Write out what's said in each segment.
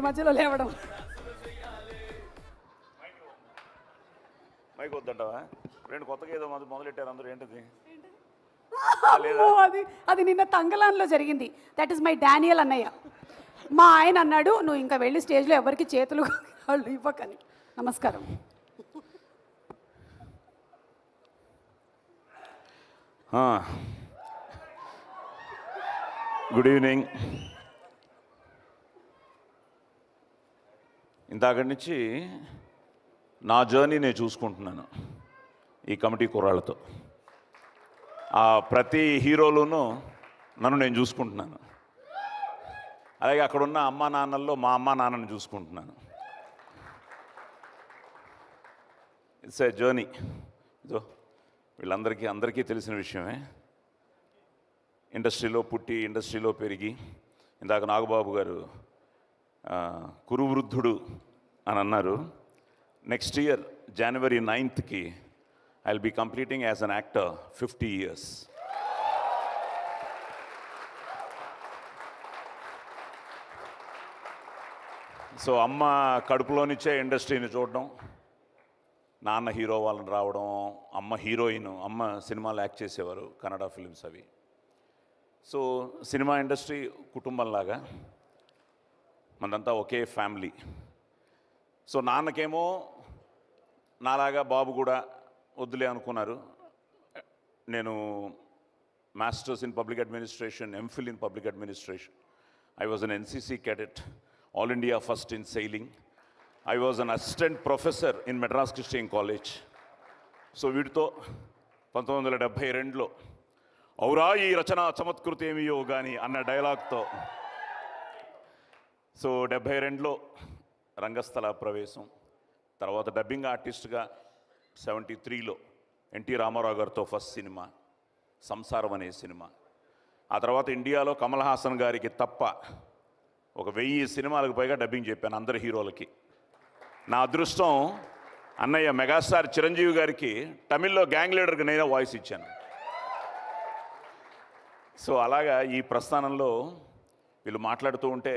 మధ్య మధ్యలో లేవడం. మైక్ వద్దంటావా? రెండు కొత్తగా ఏదో మొదలెట్టారు అందరూ, ఏంటిది? అది నిన్న తంగలాన్లో జరిగింది. దట్ ఈస్ మై డానియల్ అన్నయ్య. మా ఆయన అన్నాడు, నువ్వు ఇంకా వెళ్ళి స్టేజ్లో ఎవరికి చేతులు వాళ్ళు ఇవ్వకని. నమస్కారం. Good evening. ఇందాకటి నుంచి నా జర్నీ నేను చూసుకుంటున్నాను ఈ కమిటీ కుర్రాళ్ళతో. ప్రతి హీరోలోనూ నన్ను నేను చూసుకుంటున్నాను. అలాగే అక్కడున్న అమ్మా నాన్నల్లో మా అమ్మా నాన్నని చూసుకుంటున్నాను. It's a journey. ఇదో అందరికీ తెలిసిన విషయమే. ఇండస్ట్రీలో పుట్టి ఇండస్ట్రీలో పెరిగి, ఇందాక నాగబాబు గారు కురువృద్ధుడు అని అన్నారు. Next year January 9th I will be completing as an actor 50 years. So అమ్మ కడుపులో నుంచే ఇండస్ట్రీని చూడడం, నాన్న హీరో వాళ్ళని రావడం, అమ్మ హీరోయిన్, అమ్మ సినిమాలు యాక్ట్ చేసేవారు, కన్నడ ఫిలిమ్స్ అవి. సో సినిమా ఇండస్ట్రీ కుటుంబంలాగా మనదంతా ఒకే ఫ్యామిలీ. సో నాన్నకేమో నాలాగా బాబు కూడా వద్దులే అనుకున్నారు. నేను masters in public administration, MPhil in public administration. I was an NCC cadet, all India first in sailing. I was an assistant professor in Madras Christian College. So వీటితో 1972లో ఔరా ఈ రచన చమత్కృతి ఏమియో కానీ అన్న డైలాగ్తో సో 72లో రంగస్థల ప్రవేశం. తర్వాత డబ్బింగ్ ఆర్టిస్ట్గా 73లో ఎన్టీ రామారావు గారితో ఫస్ట్ సినిమా సంసారం అనే సినిమా. ఆ తర్వాత ఇండియాలో కమల్ హాసన్ గారికి తప్ప 1000 సినిమాలకు పైగా డబ్బింగ్ చెప్పాను అందరి హీరోలకి. నా అదృష్టం అన్నయ్య మెగాస్టార్ చిరంజీవి గారికి తమిళ్లో గ్యాంగ్ లీడర్కి నేనే వాయిస్ ఇచ్చాను. సో అలాగా ఈ ప్రస్థానంలో వీళ్ళు మాట్లాడుతూ ఉంటే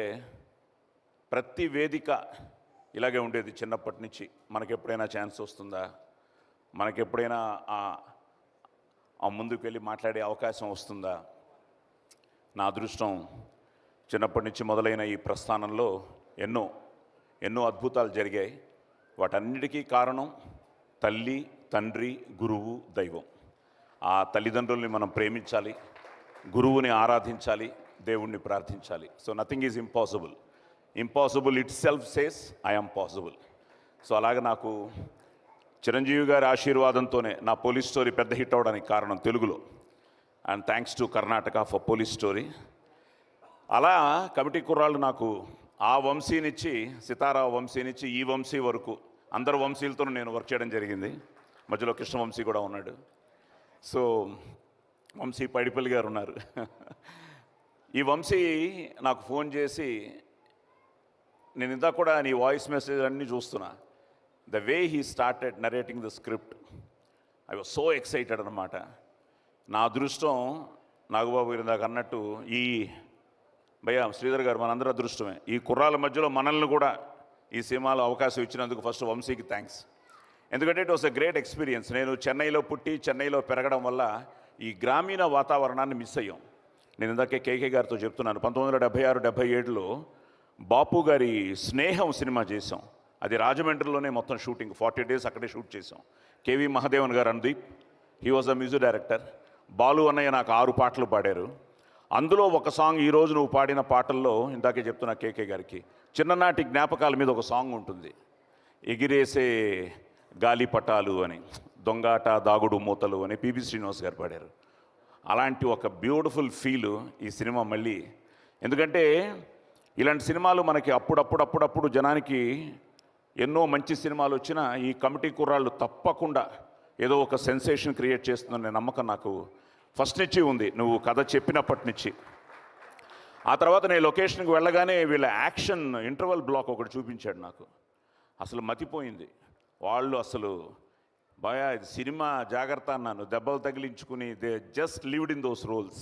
ప్రతి వేదిక ఇలాగే ఉండేది చిన్నప్పటి నుంచి. మనకెప్పుడైనా ఛాన్స్ వస్తుందా, మనకెప్పుడైనా ఆ ముందుకు వెళ్ళి మాట్లాడే అవకాశం వస్తుందా. నా అదృష్టం చిన్నప్పటి నుంచి మొదలైన ఈ ప్రస్థానంలో ఎన్నో అద్భుతాలు జరిగాయి. వాటన్నిటికీ కారణం తల్లి, తండ్రి, గురువు, దైవం. ఆ తల్లిదండ్రుల్ని మనం ప్రేమించాలి, గురువుని ఆరాధించాలి, దేవుణ్ణి ప్రార్థించాలి. So nothing is impossible it self says I am possible. So అలాగే నాకు చిరంజీవి గారి ఆశీర్వాదంతోనే నా పోలీస్ స్టోరీ పెద్ద హిట్ అవ్వడానికి కారణం తెలుగులో. And thanks to Karnataka for police story. అలా కమిటీ కుర్రాళ్ళు నాకు ఆ వంశీ నుంచి, సితారా వంశీ నుంచి ఈ వంశీ వరకు అందరు వంశీలతో నేను వర్క్ చేయడం జరిగింది. మధ్యలో కృష్ణవంశీ కూడా ఉన్నాడు. సో వంశీ పైడిపల్లి గారు ఉన్నారు. ఈ వంశీ నాకు ఫోన్ చేసి, నేను ఇందాక కూడా నీ వాయిస్ మెసేజ్ అన్నీ చూస్తున్నా, the way he started narrating the script, I was so excited అనమాట. నా అదృష్టం నాగబాబు గారు ఇందాక అన్నట్టు, ఈ భయ్యా శ్రీధర్ గారు మనందరూ అదృష్టమే. ఈ కుర్రాల మధ్యలో మనల్ని కూడా ఈ సినిమాలో అవకాశం ఇచ్చినందుకు ఫస్ట్ వంశీకి థ్యాంక్స్. ఎందుకంటే it was a great experience. నేను చెన్నైలో పుట్టి చెన్నైలో పెరగడం వల్ల ఈ గ్రామీణ వాతావరణాన్ని మిస్ అయ్యాం. నేను ఇందాకే కేకే గారితో చెప్తున్నాను, 1976-77లో బాపు గారి స్నేహం సినిమా చేసాం. అది రాజమండ్రిలోనే మొత్తం షూటింగ్, 40 days అక్కడే షూట్ చేసాం. కేవి మహాదేవన్ గారు Anudeep, he was a music director. Balu అన్నయ్య నాకు 6 పాటలు పాడారు. అందులో ఒక సాంగ్ ఈరోజు నువ్వు పాడిన పాటల్లో ఇందాకే చెప్తున్నా కేకే గారికి, చిన్ననాటి జ్ఞాపకాల మీద ఒక సాంగ్ ఉంటుంది, ఎగిరేసే గాలిపటాలు అని, దొంగాట దాగుడు మూతలు అని పిబి శ్రీనివాస్ గారు పాడారు. అలాంటి ఒక బ్యూటిఫుల్ ఫీలు ఈ సినిమా మళ్ళీ. ఎందుకంటే ఇలాంటి సినిమాలు మనకి అప్పుడప్పుడు జనానికి ఎన్నో మంచి సినిమాలు వచ్చినా ఈ కమిటీ కుర్రాళ్ళు తప్పకుండా ఏదో ఒక సెన్సేషన్ క్రియేట్ చేస్తుందనే నమ్మకం నాకు ఫస్ట్ నుంచి ఉంది, నువ్వు కథ చెప్పినప్పటి నుంచి. ఆ తర్వాత నేను లొకేషన్కి వెళ్ళగానే వీళ్ళ యాక్షన్ ఇంటర్వల్ బ్లాక్ ఒకటి చూపించాడు నాకు. అసలు మతిపోయింది. వాళ్ళు అసలు బాయా ఇది సినిమా జాగ్రత్త అన్నాను, దెబ్బలు తగిలించుకుని they just lived in those roles.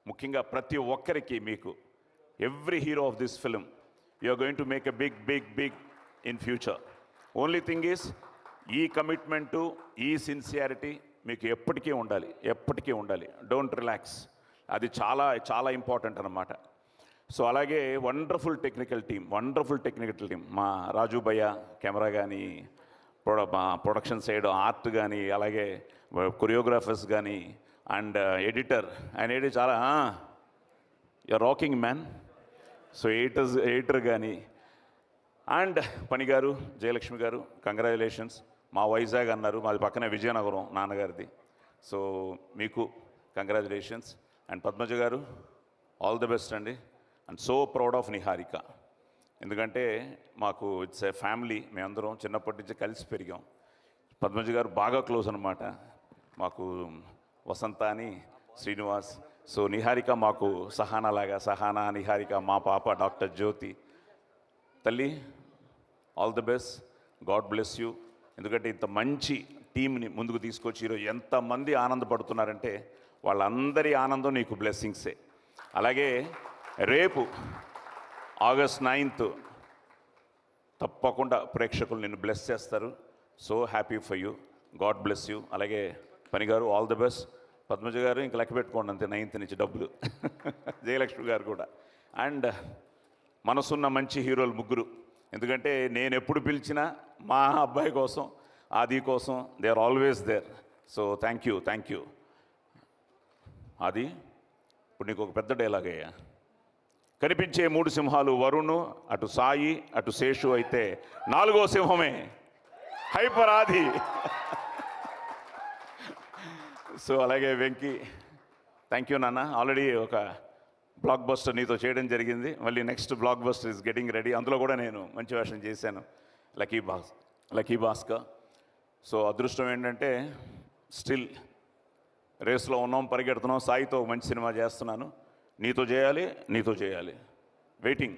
ముఖ్యంగా ప్రతి ఒక్కరికి మీకు every hero of this film you are going to make a big in future. Only thing is ఈ కమిట్మెంటు, ఈ సిన్సియారిటీ మీకు ఎప్పటికీ ఉండాలి. Don't relax. అది చాలా చాలా ఇంపార్టెంట్ అన్నమాట. సో అలాగే వండర్ఫుల్ టెక్నికల్ టీం మా రాజు భయ్య కెమెరా కానీ, మా ప్రొడక్షన్ సైడ్ ఆర్ట్ కానీ, అలాగే కొరియోగ్రాఫర్స్ కానీ, అండ్ ఎడిటర్ ఆయన చాలా you rocking man. So editor కానీ, అండ్ పని గారు, జయలక్ష్మి గారు, కంగ్రాచులేషన్స్. మా వైజాగ్ అన్నారు, మాది పక్కనే విజయనగరం నాన్నగారిది. సో మీకు కంగ్రాచులేషన్స్. అండ్ పద్మజ గారు, ఆల్ ది బెస్ట్ అండి. And so proud of Niharika. ఎందుకంటే మాకు ఇట్స్ ఏ ఫ్యామిలీ, మేమందరం చిన్నప్పటి నుంచి కలిసి పెరిగాం. పద్మజ గారు బాగా క్లోజ్ అనమాట మాకు, వసంత అని, శ్రీనివాస్. సో నిహారిక మాకు సహానా, నిహారిక మా పాప డాక్టర్ జ్యోతి. తల్లి, all the best, God bless you. ఎందుకంటే ఇంత మంచి టీంని ముందుకు తీసుకొచ్చి ఈరోజు ఎంతమంది ఆనందపడుతున్నారంటే వాళ్ళందరి ఆనందం నీకు బ్లెస్సింగ్సే. అలాగే రేపు August 9th తప్పకుండా ప్రేక్షకులు నిన్ను బ్లెస్ చేస్తారు. So happy for you, God bless you. అలాగే పని గారు, ఆల్ ది బెస్ట్. పద్మజ గారు ఇంకా లెక్క పెట్టుకోండి అంతే, 9th నుంచి డబ్బులు. జయలక్ష్మి గారు కూడా. అండ్ మనసున్న మంచి హీరోలు ముగ్గురు. ఎందుకంటే నేను ఎప్పుడు పిలిచినా మా అబ్బాయి కోసం, ఆది కోసం they are always there. So thank you. Aadi, ఇప్పుడు నీకు ఒక పెద్ద డైలాగ్ అయ్యా. కనిపించే 3 సింహాలు వరుణు, అటు సాయి, అటు శేషు అయితే 4వ సింహమే హైపర్ ఆది. సో అలాగే వెంకీ, థ్యాంక్ యూ నాన్న. ఆల్రెడీ ఒక బ్లాక్ బస్టర్ నీతో చేయడం జరిగింది. మళ్ళీ next block buster is getting ready. అందులో కూడా నేను మంచి వేషం చేశాను, లక్కీ భాస్కర్. సో అదృష్టం ఏంటంటే స్టిల్ రేస్లో ఉన్నాం, పరిగెడుతున్నాం. సాయితో మంచి సినిమా చేస్తున్నాను. నీతో చేయాలి. Waiting.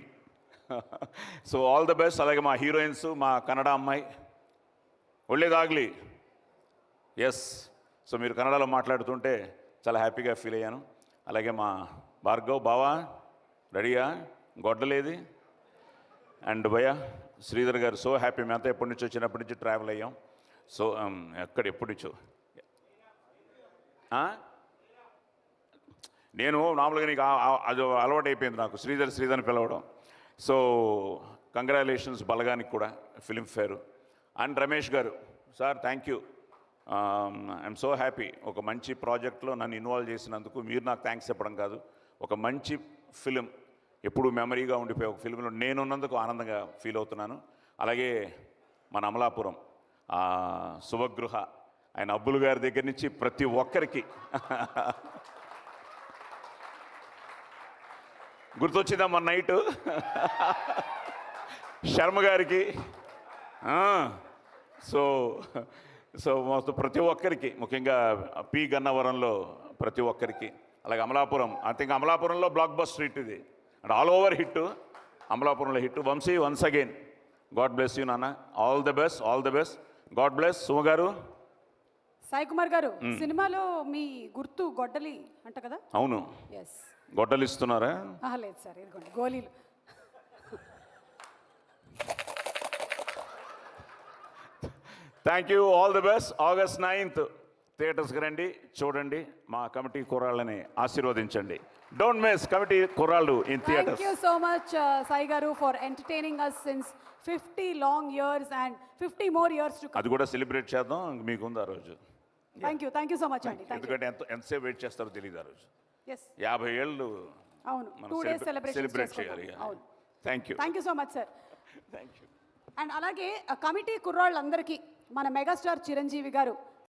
So all the best. అలాగే మా హీరోయిన్స్, మా కన్నడ అమ్మాయి ఒళ్ళేదాగ్లి. ఎస్. సో మీరు కన్నడలో మాట్లాడుతుంటే చాలా హ్యాపీగా ఫీల్ అయ్యాను. అలాగే మా భార్గవ్ బావా, రెడీయా? గొడ్డలేది. అండ్ భయ్య శ్రీధర్ గారు, సో హ్యాపీ. మేమంతా ఎప్పటి నుంచో చిన్నప్పటి నుంచి ట్రావెల్ అయ్యాం. సో ఎప్పటి నుంచో నేను మామూలుగా నీకు అది అలవాటు అయిపోయింది నాకు, శ్రీధర్ పిలవడం. సో కంగ్రాచులేషన్స్ బలగానికి కూడా, ఫిలింఫేర్. అండ్ రమేష్ గారు, sir thank you. I'm so happy. ఒక మంచి ప్రాజెక్ట్లో నన్ను ఇన్వాల్వ్ చేసినందుకు. మీరు నాకు థ్యాంక్స్ చెప్పడం కాదు, ఒక మంచి ఫిలిం, ఎప్పుడు మెమరీగా ఉండిపోయే ఒక ఫిలింలో నేనున్నందుకు ఆనందంగా ఫీల్ అవుతున్నాను. అలాగే మన అమలాపురం శుభగృహ, ఆయన అబ్బులు గారి దగ్గర నుంచి ప్రతి ఒక్కరికి గుర్తొచ్చిందా మన నైట్ శర్మ గారికి. సో మొత్తం ప్రతి ఒక్కరికి, ముఖ్యంగా పి గన్నవరంలో ప్రతి ఒక్కరికి. అలాగే అమలాపురం, అంతే. ఇంకా అమలాపురంలో బ్లాక్ బస్టర్ హిట్ ఇది, అండ్ ఆల్ ఓవర్ హిట్. అమలాపురంలో hit. Vamsi, once again God bless you నాన్న. All the best. God bless. Suma గారు, సాయి కుమార్ గారు, సినిమాలో మీ గుర్తు గొడ్డలి అంట కదా? అవును. ఎస్. గొడ్డలు ఇస్తున్నారా? లేదు సార్, ఇదిగోండి గోళీలు. Thank you. All the best. August 9th థియేటర్స్కి రండి, చూడండి, మా కమిటీ కుర్రాళ్ళని ఆశీర్వదించండి. Don't miss committee Kurrallu in theatres. Thank you so much Sai గారు for entertaining us since 50 long years and 50 more years to come. అది కూడా సెలబ్రేట్ చేద్దాం, మీకుంది ఆ రోజు. థ్యాంక్ యూ సో మచ్ అండి. ఎందుకంటే ఎంతసేపు వెయిట్ చేస్తారో తెలియదు ఆ రోజు. 50 ఏళ్ళు అవును, 2 days సెలబ్రేట్ చేయాలి. Thank you so much sir. Thank you. And అలాగే కమిటీ కుర్రాళ్ళందరికీ మన మెగాస్టార్ చిరంజీవి గారు